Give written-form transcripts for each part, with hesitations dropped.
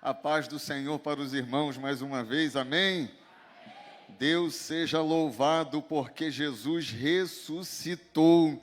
A paz do Senhor para os irmãos mais uma vez, amém? Deus seja louvado porque Jesus ressuscitou,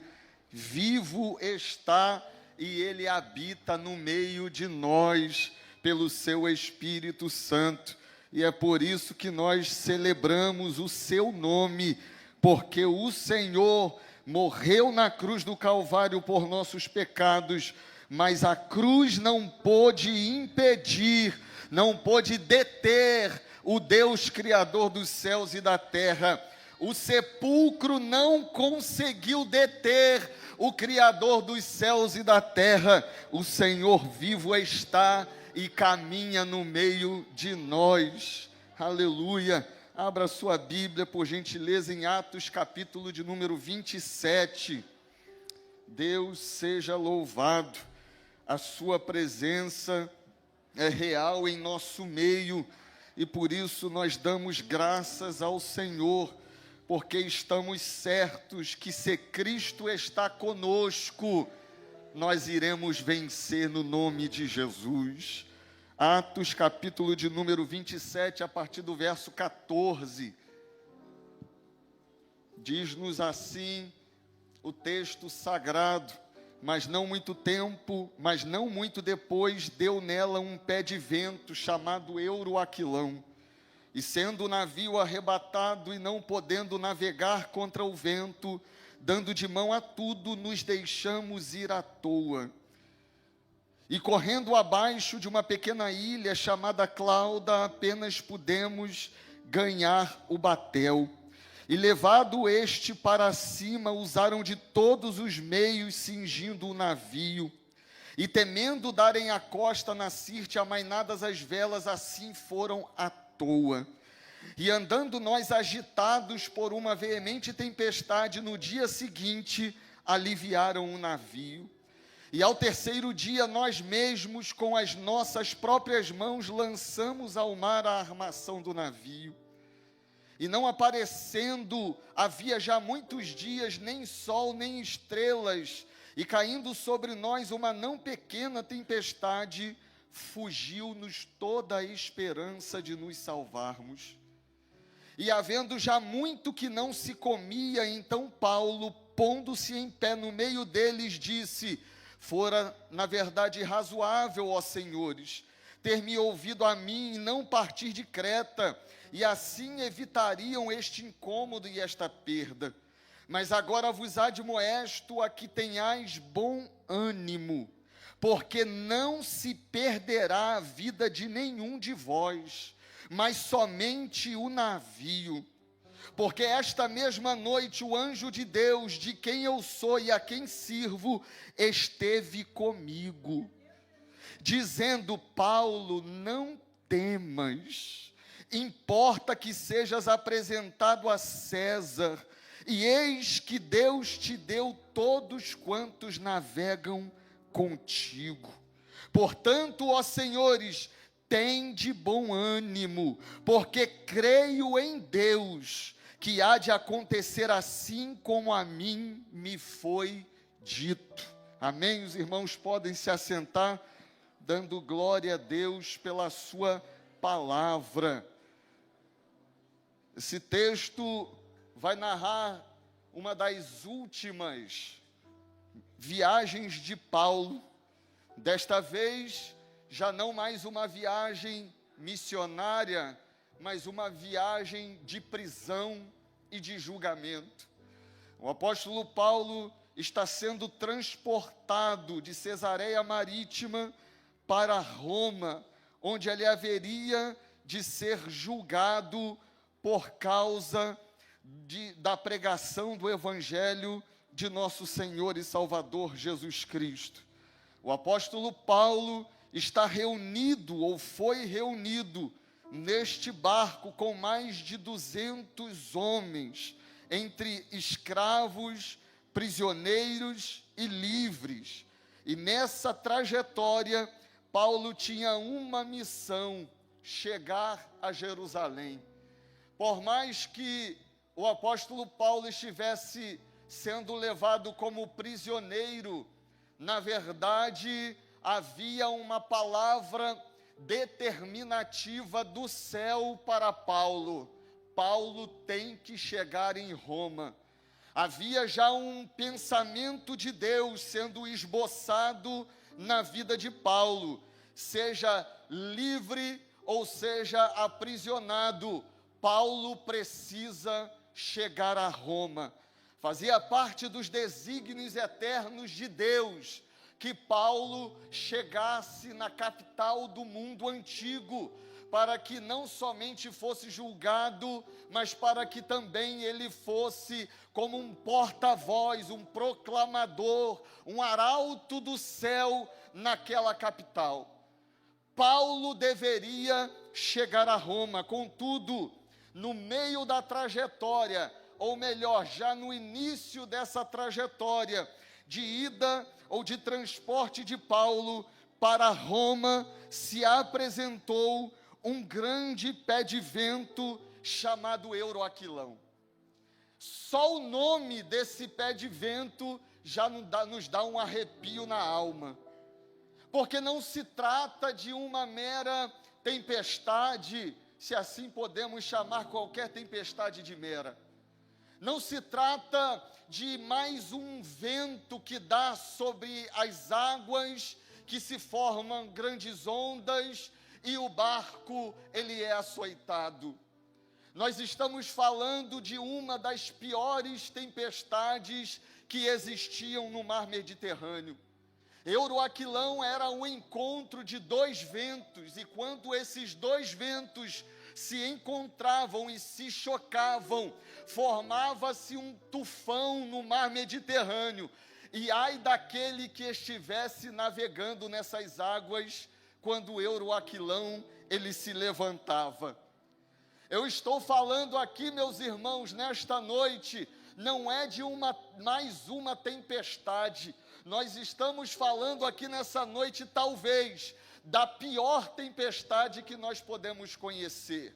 vivo está e Ele habita no meio de nós pelo seu Espírito Santo. E é por isso que nós celebramos o seu nome, porque o Senhor morreu na cruz do Calvário por nossos pecados, mas a cruz não pôde impedir, não pôde deter o Deus Criador dos céus e da terra. O sepulcro não conseguiu deter o Criador dos céus e da terra. O Senhor vivo está e caminha no meio de nós. Aleluia. Abra sua Bíblia, por gentileza, em Atos, capítulo de número 27. Deus seja louvado. A sua presença é real em nosso meio e por isso nós damos graças ao Senhor, porque estamos certos que se Cristo está conosco, nós iremos vencer no nome de Jesus. Atos, capítulo de número 27, a partir do verso 14. Diz-nos assim o texto sagrado: mas não muito tempo, mas não muito depois, deu nela um pé de vento, chamado Euroaquilão. E sendo o navio arrebatado e não podendo navegar contra o vento, dando de mão a tudo, nos deixamos ir à toa. E correndo abaixo de uma pequena ilha chamada Clauda, apenas pudemos ganhar o batel. E levado este para cima, usaram de todos os meios, cingindo o navio. E temendo darem a costa na Sirte, amainadas as velas, assim foram à toa. E andando nós agitados por uma veemente tempestade, no dia seguinte aliviaram o navio. E ao terceiro dia, nós mesmos, com as nossas próprias mãos, lançamos ao mar a armação do navio. E não aparecendo, havia já muitos dias, nem sol, nem estrelas, e caindo sobre nós uma não pequena tempestade, fugiu-nos toda a esperança de nos salvarmos. E havendo já muito que não se comia, então Paulo, pondo-se em pé no meio deles, disse: fora, na verdade, razoável, ó senhores, ter-me ouvido a mim e não partir de Creta, e assim evitariam este incômodo e esta perda. Mas agora vos admoesto a que tenhais bom ânimo, porque não se perderá a vida de nenhum de vós, mas somente o navio. Porque esta mesma noite o anjo de Deus, de quem eu sou e a quem sirvo, esteve comigo, dizendo: Paulo, não temas, importa que sejas apresentado a César, e eis que Deus te deu todos quantos navegam contigo. Portanto, ó senhores, tende bom ânimo, porque creio em Deus, que há de acontecer assim como a mim me foi dito. Amém? Os irmãos podem se assentar, dando glória a Deus pela sua palavra. Esse texto vai narrar uma das últimas viagens de Paulo. Desta vez, já não mais uma viagem missionária, mas uma viagem de prisão e de julgamento. O apóstolo Paulo está sendo transportado de Cesareia Marítima para Roma, onde ele haveria de ser julgado por causa da pregação do Evangelho de nosso Senhor e Salvador Jesus Cristo. O apóstolo Paulo está reunido, ou foi reunido, neste barco com mais de 200 homens, entre escravos, prisioneiros e livres. E nessa trajetória, Paulo tinha uma missão: chegar a Jerusalém. Por mais que o apóstolo Paulo estivesse sendo levado como prisioneiro, na verdade, havia uma palavra determinativa do céu para Paulo. Paulo tem que chegar em Roma. Havia já um pensamento de Deus sendo esboçado na vida de Paulo. Seja livre ou seja aprisionado, Paulo precisa chegar a Roma. Fazia parte dos desígnios eternos de Deus que Paulo chegasse na capital do mundo antigo, para que não somente fosse julgado, mas para que também ele fosse como um porta-voz, um proclamador, um arauto do céu naquela capital. Paulo deveria chegar a Roma, contudo, no meio da trajetória, ou melhor, já no início dessa trajetória de ida ou de transporte de Paulo para Roma, se apresentou um grande pé de vento chamado Euroaquilão. Só o nome desse pé de vento já nos dá um arrepio na alma, porque não se trata de uma mera tempestade, se assim podemos chamar qualquer tempestade de mera. Não se trata de mais um vento que dá sobre as águas, que se formam grandes ondas e o barco ele é açoitado. Nós estamos falando de uma das piores tempestades que existiam no mar Mediterrâneo. Euroaquilão era um encontro de dois ventos, e quando esses dois ventos se encontravam e se chocavam, formava-se um tufão no mar Mediterrâneo, e ai daquele que estivesse navegando nessas águas, quando o Euroaquilão ele se levantava. Eu estou falando aqui, meus irmãos, nesta noite, não é de mais uma tempestade. Nós estamos falando aqui nessa noite, talvez, da pior tempestade que nós podemos conhecer.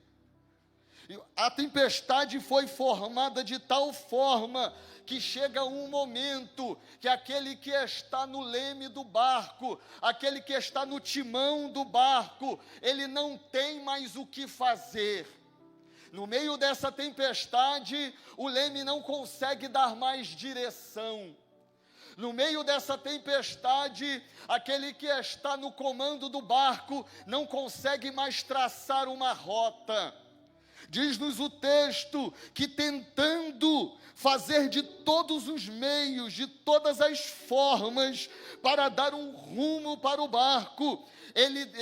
A tempestade foi formada de tal forma que chega um momento que aquele que está no leme do barco, aquele que está no timão do barco, ele não tem mais o que fazer. No meio dessa tempestade, o leme não consegue dar mais direção. No meio dessa tempestade, aquele que está no comando do barco não consegue mais traçar uma rota. Diz-nos o texto que, tentando fazer de todos os meios, de todas as formas, para dar um rumo para o barco,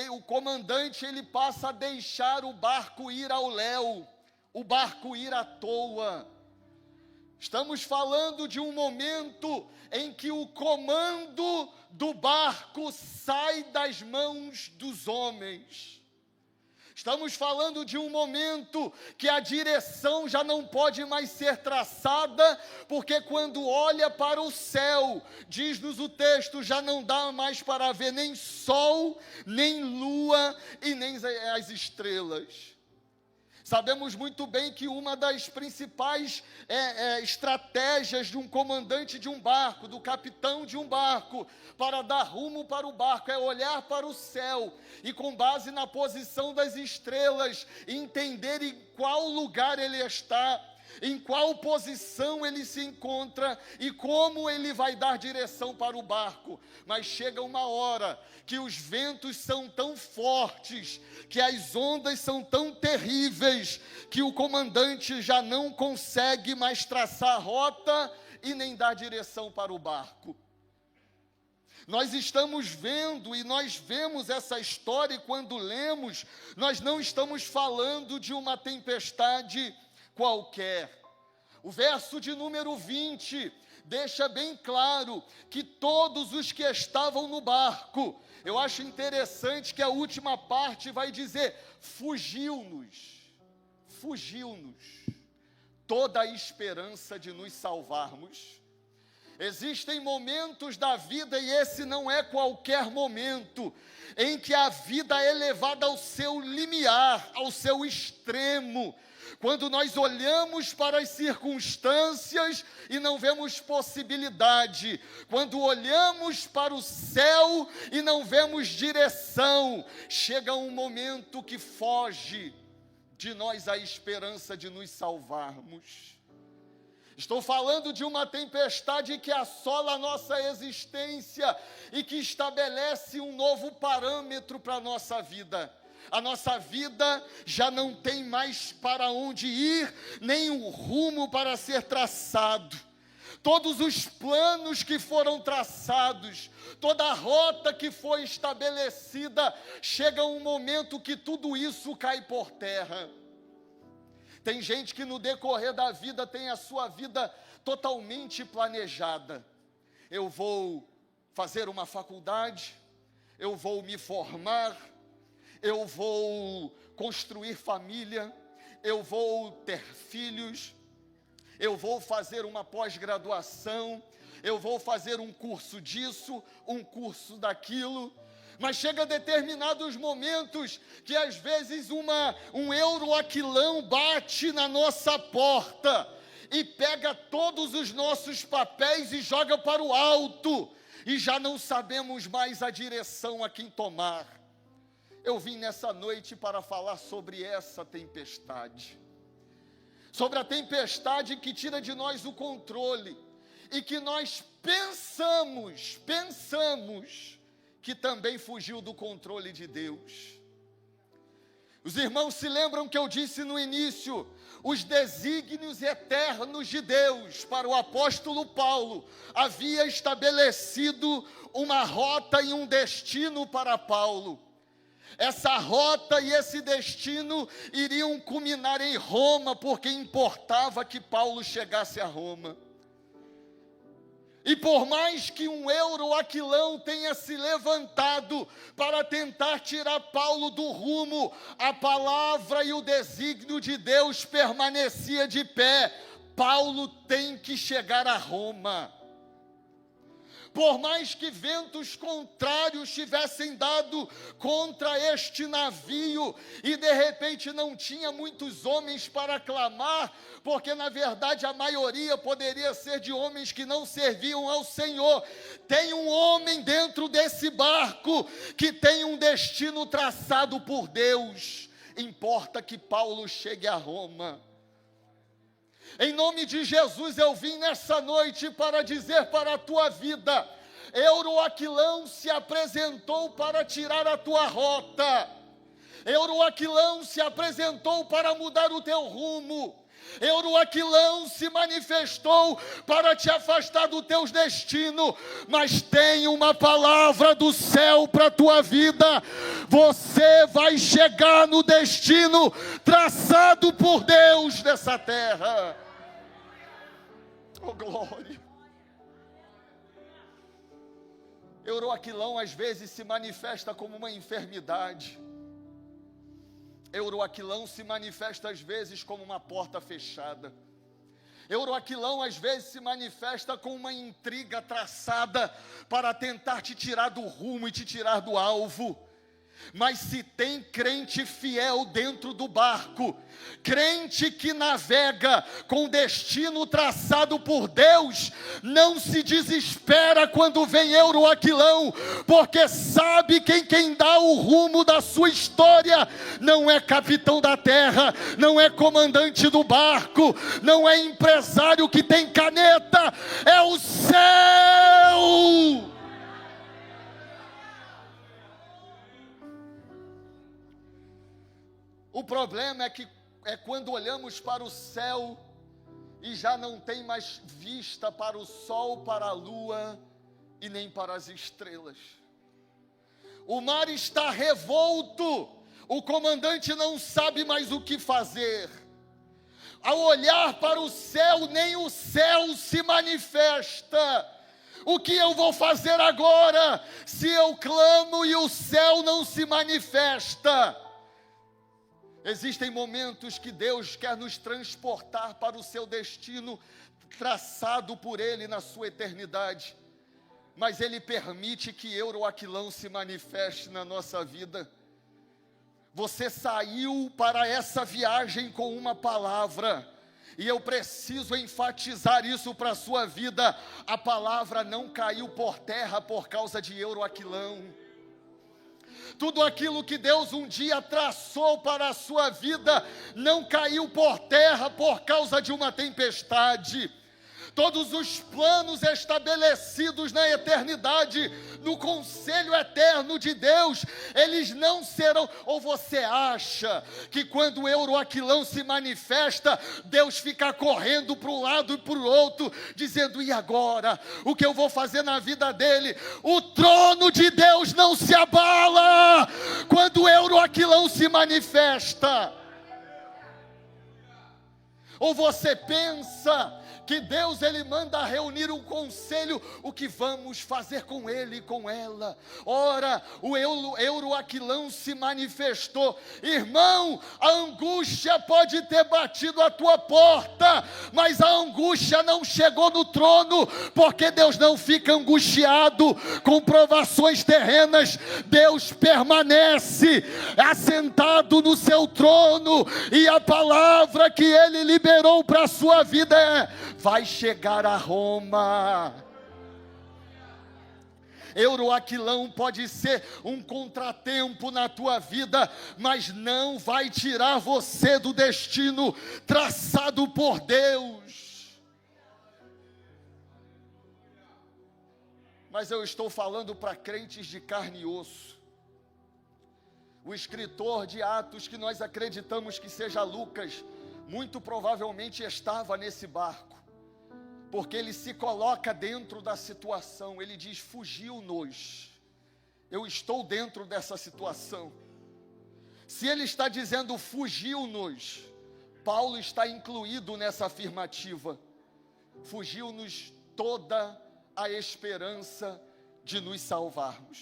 o comandante ele passa a deixar o barco ir ao léu, o barco ir à toa. Estamos falando de um momento em que o comando do barco sai das mãos dos homens. Estamos falando de um momento que a direção já não pode mais ser traçada, porque quando olha para o céu, diz-nos o texto, já não dá mais para ver nem sol, nem lua e nem as estrelas. Sabemos muito bem que uma das principais estratégias de um comandante de um barco, do capitão de um barco, para dar rumo para o barco, é olhar para o céu e, com base na posição das estrelas, entender em qual lugar ele está, em qual posição ele se encontra e como ele vai dar direção para o barco. Mas chega uma hora que os ventos são tão fortes, que as ondas são tão terríveis, que o comandante já não consegue mais traçar a rota e nem dar direção para o barco. Nós estamos vendo e nós vemos essa história, e quando lemos, nós não estamos falando de uma tempestade qualquer. O verso de número 20 deixa bem claro que todos os que estavam no barco, eu acho interessante que a última parte vai dizer, fugiu-nos toda a esperança de nos salvarmos. Existem momentos da vida, e esse não é qualquer momento, em que a vida é levada ao seu limiar, ao seu extremo, Quando nós olhamos para as circunstâncias e não vemos possibilidade, quando olhamos para o céu e não vemos direção, chega um momento que foge de nós a esperança de nos salvarmos. Estou falando de uma tempestade que assola a nossa existência e que estabelece um novo parâmetro para a nossa vida. A nossa vida já não tem mais para onde ir, nem um rumo para ser traçado. Todos os planos que foram traçados, toda a rota que foi estabelecida, chega um momento que tudo isso cai por terra. Tem gente que no decorrer da vida tem a sua vida totalmente planejada. Eu vou fazer uma faculdade, eu vou me formar, eu vou construir família, eu vou ter filhos, eu vou fazer uma pós-graduação, eu vou fazer um curso disso, um curso daquilo. Mas chega determinados momentos que às vezes um euroaquilão bate na nossa porta e pega todos os nossos papéis e joga para o alto, e já não sabemos mais a direção a quem tomar. Eu vim nessa noite para falar sobre essa tempestade. Sobre a tempestade que tira de nós o controle e que nós pensamos que também fugiu do controle de Deus. Os irmãos se lembram que eu disse no início, os desígnios eternos de Deus para o apóstolo Paulo havia estabelecido uma rota e um destino para Paulo. Essa rota e esse destino iriam culminar em Roma, porque importava que Paulo chegasse a Roma. E por mais que um euroaquilão tenha se levantado para tentar tirar Paulo do rumo, a palavra e o desígnio de Deus permanecia de pé. Paulo tem que chegar a Roma. Por mais que ventos contrários tivessem dado contra este navio, e de repente não tinha muitos homens para clamar, porque na verdade a maioria poderia ser de homens que não serviam ao Senhor. Tem um homem dentro desse barco que tem um destino traçado por Deus. Importa que Paulo chegue a Roma. Em nome de Jesus eu vim nessa noite para dizer para a tua vida, euroaquilão se apresentou para tirar a tua rota, euroaquilão se apresentou para mudar o teu rumo, euroaquilão se manifestou para te afastar do teu destino, mas tem uma palavra do céu para a tua vida, você vai chegar no destino traçado por Deus dessa terra. Oh, glória! Euroaquilão às vezes se manifesta como uma enfermidade. Euroaquilão se manifesta às vezes como uma porta fechada. Euroaquilão às vezes se manifesta com uma intriga traçada para tentar te tirar do rumo e te tirar do alvo. Mas se tem crente fiel dentro do barco, crente que navega com destino traçado por Deus, não se desespera quando vem euroaquilão, porque sabe que quem dá o rumo da sua história não é capitão da terra, não é comandante do barco, não é empresário que tem caneta, é o céu. O problema é quando olhamos para o céu e já não tem mais vista para o sol, para a lua e nem para as estrelas. O mar está revolto, o comandante não sabe mais o que fazer. Ao olhar para o céu, nem o céu se manifesta. O que eu vou fazer agora, se eu clamo e o céu não se manifesta? Existem momentos que Deus quer nos transportar para o seu destino traçado por Ele na sua eternidade, mas Ele permite que euroaquilão se manifeste na nossa vida. Você saiu para essa viagem com uma palavra, e eu preciso enfatizar isso para a sua vida. A palavra não caiu por terra por causa de Euroaquilão. Tudo aquilo que Deus um dia traçou para a sua vida não caiu por terra por causa de uma tempestade. Todos os planos estabelecidos na eternidade, no conselho eterno de Deus, eles não serão. Ou você acha que quando o Euroaquilão se manifesta, Deus fica correndo para um lado e para o outro, dizendo: e agora? O que eu vou fazer na vida dele? O trono de Deus não se abala quando o Euroaquilão se manifesta. Ou você pensa que Deus, Ele manda reunir um conselho, o que vamos fazer com ele e com ela? Ora, o Euroaquilão se manifestou. Irmão, a angústia pode ter batido a tua porta, mas a angústia não chegou no trono, porque Deus não fica angustiado com provações terrenas. Deus permanece assentado no seu trono, e a palavra que Ele liberou para a sua vida é: vai chegar a Roma. Euroaquilão pode ser um contratempo na tua vida, mas não vai tirar você do destino traçado por Deus. Mas eu estou falando para crentes de carne e osso. O escritor de Atos, que nós acreditamos que seja Lucas, muito provavelmente estava nesse barco, porque ele se coloca dentro da situação. Ele diz: fugiu-nos. Eu estou dentro dessa situação. Se ele está dizendo fugiu-nos, Paulo está incluído nessa afirmativa. Fugiu-nos toda a esperança de nos salvarmos.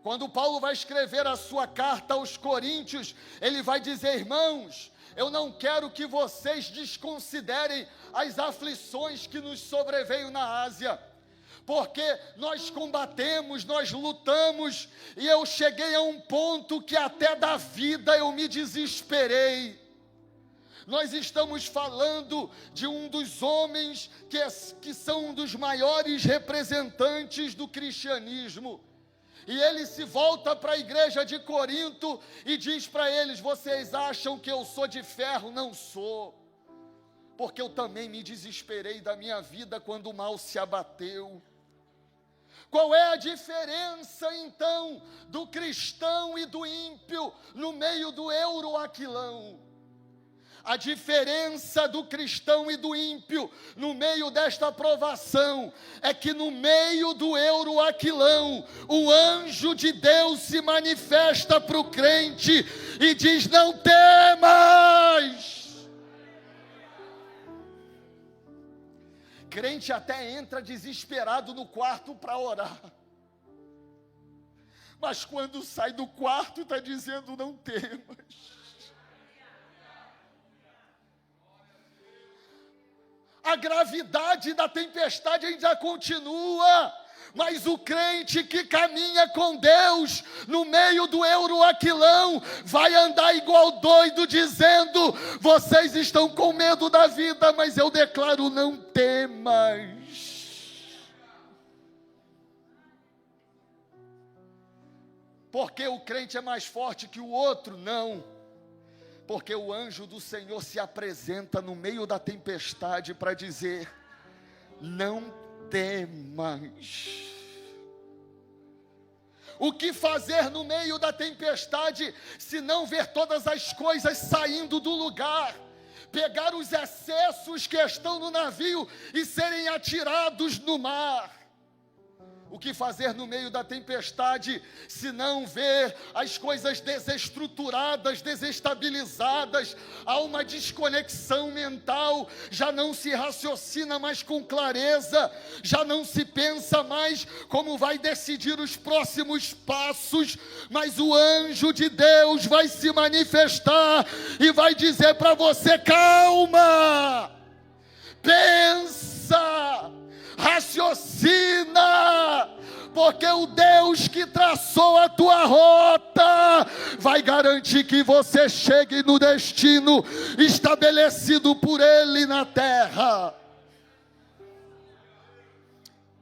Quando Paulo vai escrever a sua carta aos Coríntios, ele vai dizer: irmãos, eu não quero que vocês desconsiderem as aflições que nos sobreveio na Ásia, porque nós combatemos, nós lutamos, e eu cheguei a um ponto que até da vida eu me desesperei. Nós estamos falando de um dos homens que são um dos maiores representantes do cristianismo. E ele se volta para a igreja de Corinto e diz para eles: vocês acham que eu sou de ferro? Não sou, porque eu também me desesperei da minha vida quando o mal se abateu. Qual é a diferença então do cristão e do ímpio no meio do Euroaquilão? A diferença do cristão e do ímpio no meio desta provação é que no meio do Euroaquilão, o anjo de Deus se manifesta para o crente e diz: não temas. Crente até entra desesperado no quarto para orar, mas quando sai do quarto está dizendo: não temas. A gravidade da tempestade ainda continua, mas o crente que caminha com Deus no meio do Euroaquilão vai andar igual doido, dizendo: vocês estão com medo da vida, mas eu declaro: não temas. Porque o crente é mais forte que o outro? Não. Porque o anjo do Senhor se apresenta no meio da tempestade para dizer: não temas. O que fazer no meio da tempestade, se não ver todas as coisas saindo do lugar? Pegar os excessos que estão no navio e serem atirados no mar? O que fazer no meio da tempestade, se não ver as coisas desestruturadas, desestabilizadas? Há uma desconexão mental, já não se raciocina mais com clareza, já não se pensa mais como vai decidir os próximos passos, mas o anjo de Deus vai se manifestar e vai dizer para você: calma, pensa, raciocina, porque o Deus que traçou a tua rota vai garantir que você chegue no destino estabelecido por Ele na terra.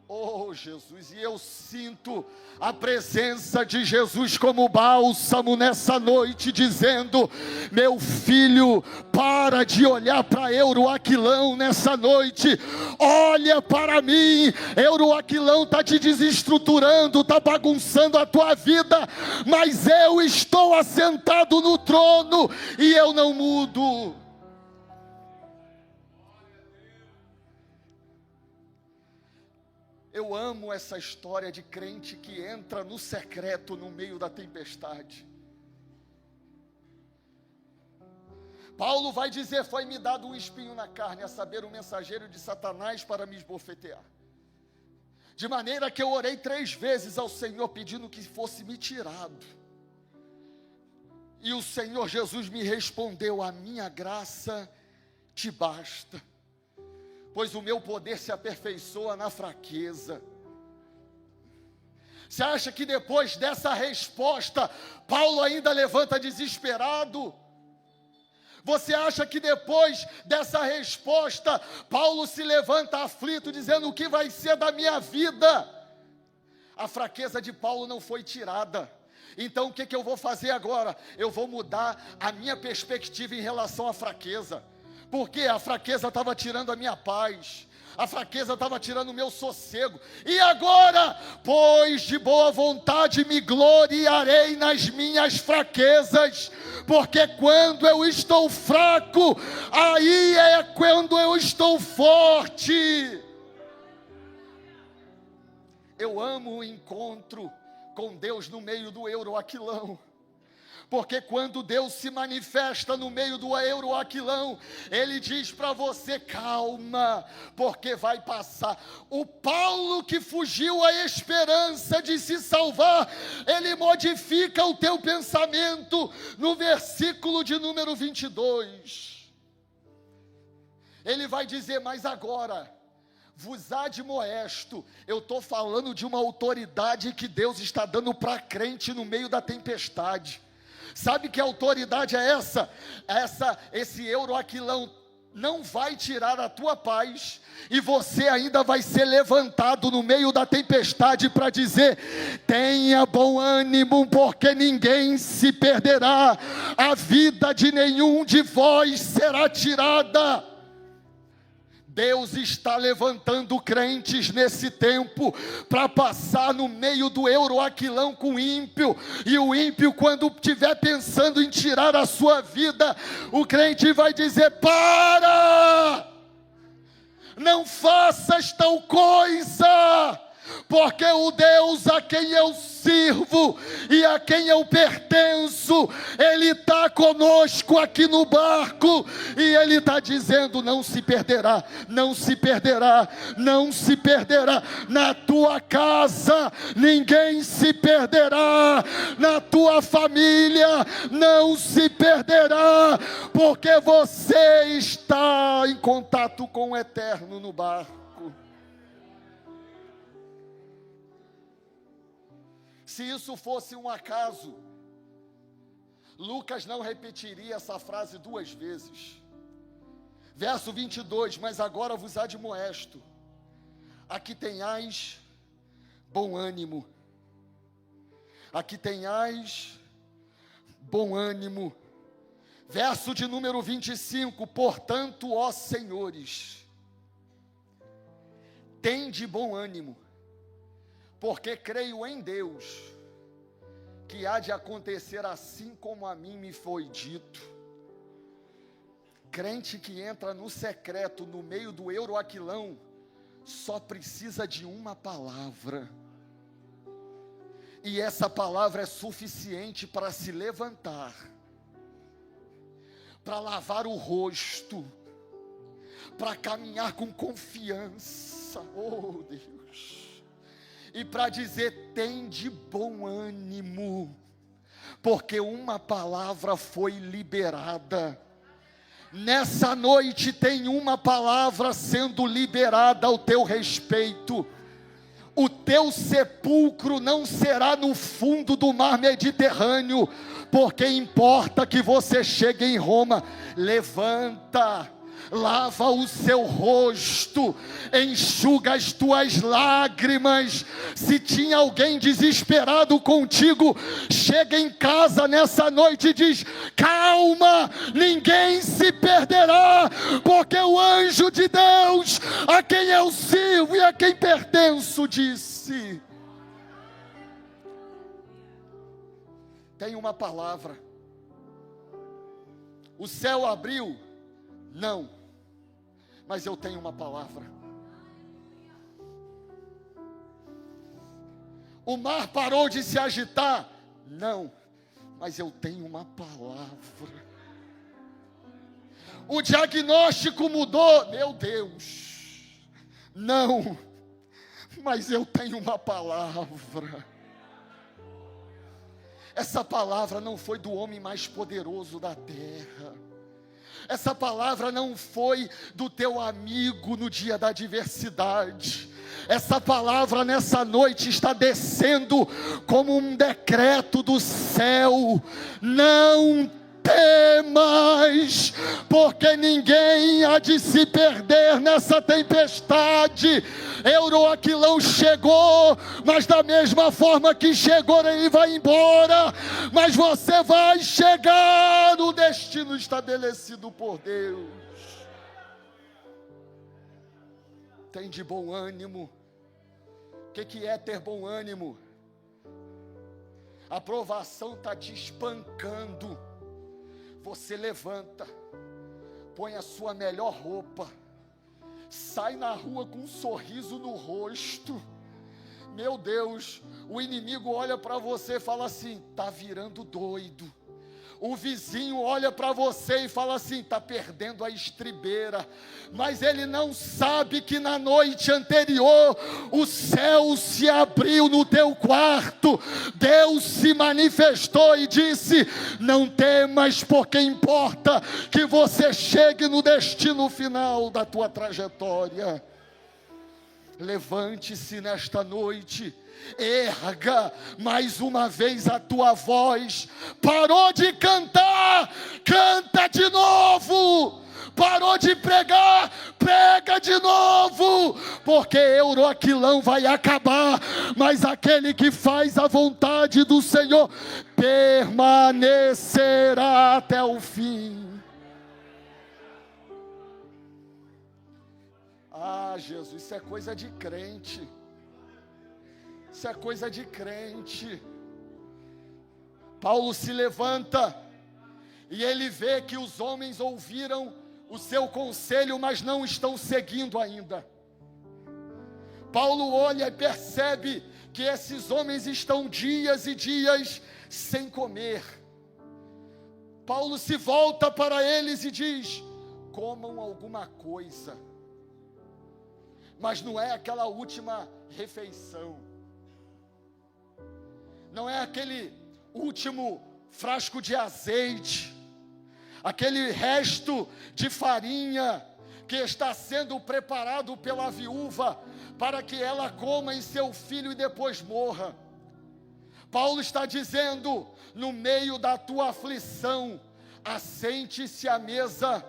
Oh Jesus, e eu sinto a presença de Jesus como bálsamo nessa noite, dizendo: meu filho, para de olhar para Euroaquilão nessa noite, olha para mim. Euroaquilão está te desestruturando, está bagunçando a tua vida, mas eu estou assentado no trono e eu não mudo. Eu amo essa história de crente que entra no secreto no meio da tempestade. Paulo vai dizer: foi-me dado um espinho na carne, a saber, um mensageiro de Satanás para me esbofetear. De maneira que eu orei 3 vezes ao Senhor, pedindo que fosse me tirado. E o Senhor Jesus me respondeu: a minha graça te basta, pois o meu poder se aperfeiçoa na fraqueza. Você acha que depois dessa resposta, Paulo ainda levanta desesperado? Você acha que depois dessa resposta, Paulo se levanta aflito, dizendo: o que vai ser da minha vida? A fraqueza de Paulo não foi tirada. Então o que eu vou fazer agora? Eu vou mudar a minha perspectiva em relação à fraqueza. Porque a fraqueza estava tirando a minha paz, a fraqueza estava tirando o meu sossego. E agora, pois de boa vontade me gloriarei nas minhas fraquezas, porque quando eu estou fraco, aí é quando eu estou forte. Eu amo o encontro com Deus no meio do Euroaquilão. Porque quando Deus se manifesta no meio do Euroaquilão, Ele diz para você: calma, porque vai passar. O Paulo que fugiu à esperança de se salvar, ele modifica o teu pensamento no versículo de número 22. Ele vai dizer: mas agora vos admoesto. Eu estou falando de uma autoridade que Deus está dando para crente no meio da tempestade. Sabe que autoridade é essa? Esse Euroaquilão não vai tirar a tua paz, e você ainda vai ser levantado no meio da tempestade para dizer: tenha bom ânimo, porque ninguém se perderá, a vida de nenhum de vós será tirada. Deus está levantando crentes nesse tempo para passar no meio do Euroaquilão com o ímpio. E o ímpio, quando estiver pensando em tirar a sua vida, o crente vai dizer: para! Não faças tal coisa! Porque o Deus a quem eu sirvo e a quem eu pertenço, Ele está conosco aqui no barco, e Ele está dizendo: não se perderá, não se perderá, não se perderá. Na tua casa ninguém se perderá, na tua família não se perderá, porque você está em contato com o eterno no barco. Se isso fosse um acaso, Lucas não repetiria essa frase 2 vezes. Verso 22, mas agora vos admoesto, a que tenhais bom ânimo. A que tenhais bom ânimo. Verso de número 25, portanto, ó senhores, tende bom ânimo, porque creio em Deus, que há de acontecer assim como a mim me foi dito. Crente que entra no secreto, no meio do Euroaquilão, só precisa de uma palavra. E essa palavra é suficiente para se levantar, para lavar o rosto, para caminhar com confiança. Oh Deus! E para dizer: tem de bom ânimo, porque uma palavra foi liberada. Nessa noite tem uma palavra sendo liberada ao teu respeito. O teu sepulcro não será no fundo do mar Mediterrâneo, porque importa que você chegue em Roma. Levanta, lava o seu rosto, enxuga as tuas lágrimas. Se tinha alguém desesperado contigo, chega em casa nessa noite e diz: calma, ninguém se perderá, porque o anjo de Deus, a quem eu sirvo e a quem pertenço, disse: tem uma palavra. O céu abriu? Não, mas eu tenho uma palavra. O mar parou de se agitar? Não, mas eu tenho uma palavra. O diagnóstico mudou? Meu Deus, não, mas eu tenho uma palavra. Essa palavra não foi do homem mais poderoso da terra. Essa palavra não foi do teu amigo no dia da adversidade. Essa palavra nessa noite está descendo como um decreto do céu. Não temas, porque ninguém há de se perder nessa tempestade. Euroaquilão chegou, mas da mesma forma que chegou, ele vai embora. Mas você vai chegar no destino estabelecido por Deus. Tem de bom ânimo. O que é ter bom ânimo? A provação está te espancando. Você levanta, põe a sua melhor roupa, sai na rua com um sorriso no rosto. Meu Deus, o inimigo olha para você e fala assim: está virando doido. O vizinho olha para você e fala assim: está perdendo a estribeira. Mas ele não sabe que na noite anterior o céu se abriu no teu quarto. Deus se manifestou e disse: não temas, porque importa que você chegue no destino final da tua trajetória. Levante-se nesta noite, erga mais uma vez a tua voz. Parou de cantar, canta de novo. Parou de pregar, prega de novo. Porque Euroaquilão vai acabar, mas aquele que faz a vontade do Senhor permanecerá até o fim. Ah, Jesus, isso é coisa de crente. Isso é coisa de crente. Paulo se levanta e ele vê que os homens ouviram o seu conselho, mas não estão seguindo ainda. Paulo olha e percebe que esses homens estão dias e dias sem comer. Paulo se volta para eles e diz: comam alguma coisa. Mas não é aquela última refeição. Não é aquele último frasco de azeite. Aquele resto de farinha que está sendo preparado pela viúva para que ela coma em seu filho e depois morra. Paulo está dizendo: no meio da tua aflição, assente-se à mesa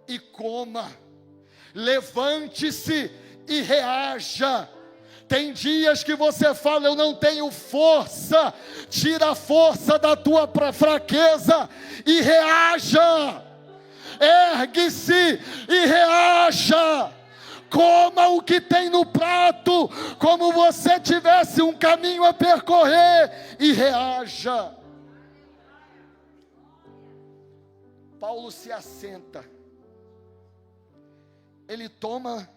e coma. Levante-se e reaja. Tem dias que você fala: eu não tenho força. Tira a força da tua fraqueza e reaja. Ergue-se e reaja. Coma o que tem no prato, como você tivesse um caminho a percorrer, e reaja. Paulo se assenta. Ele toma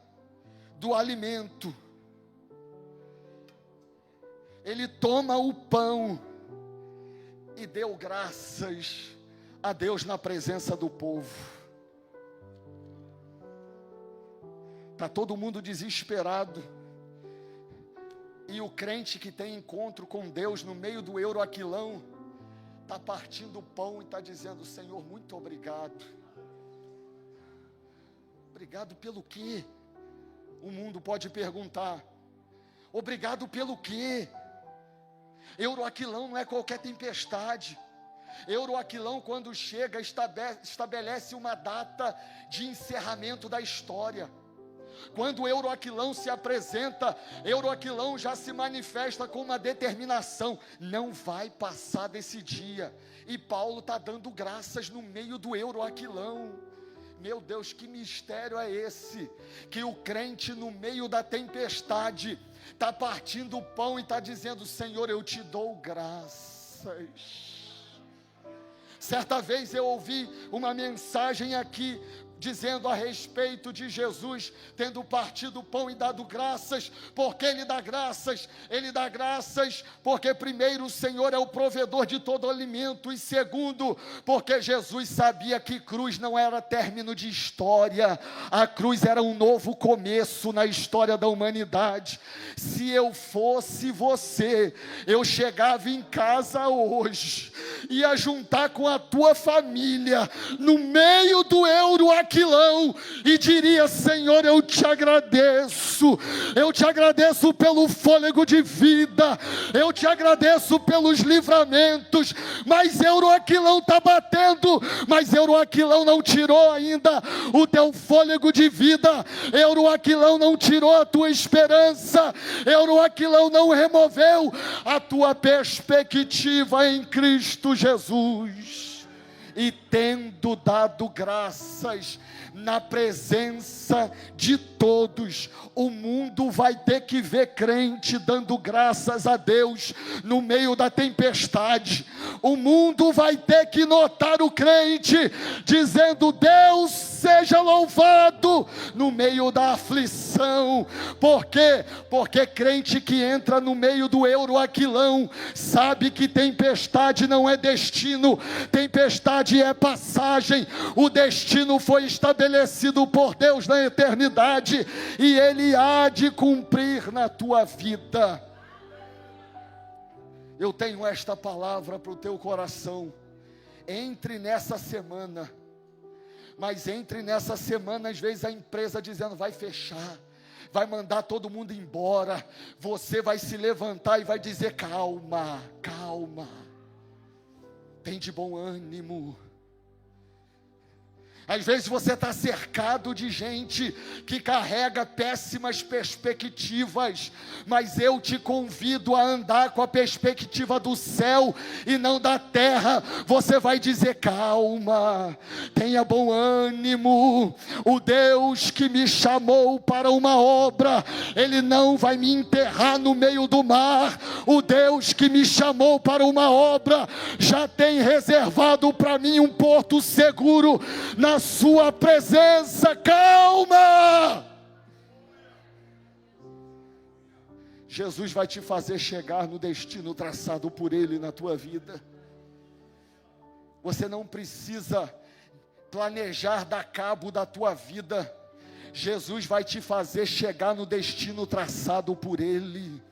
do alimento. Ele toma o pão e deu graças a Deus na presença do povo. Está todo mundo desesperado. E o crente que tem encontro com Deus no meio do Euroaquilão está partindo o pão e está dizendo: Senhor, muito obrigado. Obrigado pelo quê? O mundo pode perguntar. Obrigado pelo quê? Euroaquilão não é qualquer tempestade. Euroaquilão, quando chega, estabelece uma data de encerramento da história. Quando o Euroaquilão se apresenta, Euroaquilão já se manifesta com uma determinação: não vai passar desse dia. E Paulo está dando graças no meio do Euroaquilão. Meu Deus, que mistério é esse? Que o crente no meio da tempestade está partindo o pão e está dizendo: Senhor, eu te dou graças. Certa vez eu ouvi uma mensagem aqui dizendo a respeito de Jesus tendo partido o pão e dado graças. Por que Ele dá graças? Ele dá graças porque primeiro o Senhor é o provedor de todo alimento, e segundo, porque Jesus sabia que cruz não era término de história, a cruz era um novo começo na história da humanidade. Se eu fosse você, eu chegava em casa hoje, ia juntar com a tua família no meio do Euroaquilão e diria: Senhor, eu te agradeço pelo fôlego de vida, eu te agradeço pelos livramentos, mas Euroaquilão está batendo, mas Euroaquilão não tirou ainda o teu fôlego de vida, Euroaquilão não tirou a tua esperança, Euroaquilão não removeu a tua perspectiva em Cristo Jesus. E tendo dado graças na presença de todos, o mundo vai ter que ver crente dando graças a Deus no meio da tempestade. O mundo vai ter que notar o crente dizendo: Deus seja louvado no meio da aflição. Por quê? Porque crente que entra no meio do Euroaquilão sabe que tempestade não é destino, tempestade é passagem. O destino foi estabelecido por Deus na eternidade e Ele há de cumprir na tua vida. Eu tenho esta palavra para o teu coração: entre nessa semana, mas entre nessa semana, às vezes a empresa dizendo: vai fechar, vai mandar todo mundo embora, você vai se levantar e vai dizer: calma, calma, tem de bom ânimo. Às vezes você está cercado de gente que carrega péssimas perspectivas, mas eu te convido a andar com a perspectiva do céu e não da terra. Você vai dizer: calma, tenha bom ânimo, o Deus que me chamou para uma obra, Ele não vai me enterrar no meio do mar. O Deus que me chamou para uma obra já tem reservado para mim um porto seguro na sua presença. Calma! Jesus vai te fazer chegar no destino traçado por Ele na tua vida. Você não precisa planejar dar cabo da tua vida. Jesus vai te fazer chegar no destino traçado por Ele.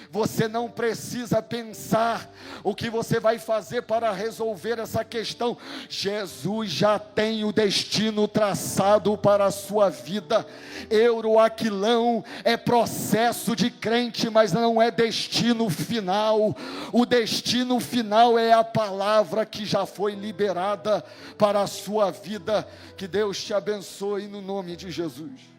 Você não precisa pensar o que você vai fazer para resolver essa questão. Jesus já tem o destino traçado para a sua vida. Euroaquilão é processo de crente, mas não é destino final. O destino final é a palavra que já foi liberada para a sua vida. Que Deus te abençoe no nome de Jesus.